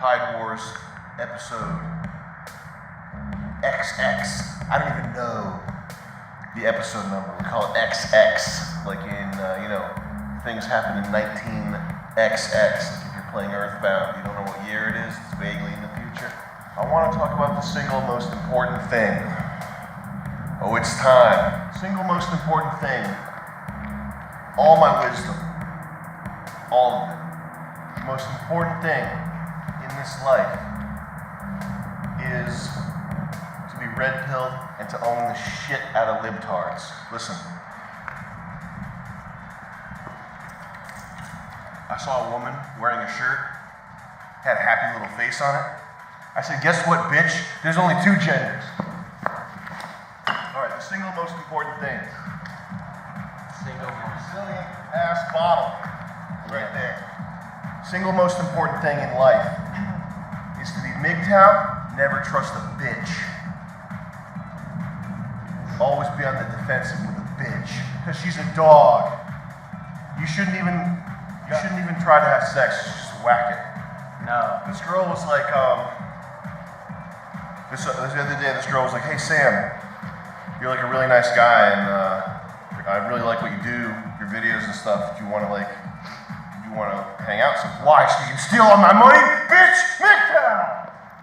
Hyde Wars episode XX. I don't even know the episode number. We call it XX, like in, things happen in 19XX. Like if you're playing Earthbound, you don't know what year it is, it's vaguely in the future. I want to talk about the single most important thing. Oh, it's time. Single most important thing. All my wisdom. All of it. The most important thing in this life is to be red-pilled and to own the shit out of libtards. Listen. I saw a woman wearing a shirt, had a happy little face on it. I said, guess what, bitch? There's only two genders. All right, the single most important thing. Single Brazilian ass bottle. Right there. Single most important thing in life is to be MGTOW, never trust a bitch. Always be on the defensive with a bitch. Because she's a dog. You shouldn't even try to have sex, just whack it. No. This girl was like, this the other day, this girl was like, hey Sam, you're like a really nice guy, and I really like what you do, your videos and stuff. If you want to hang out, so why? So you can steal all my money, bitch, MGTOW!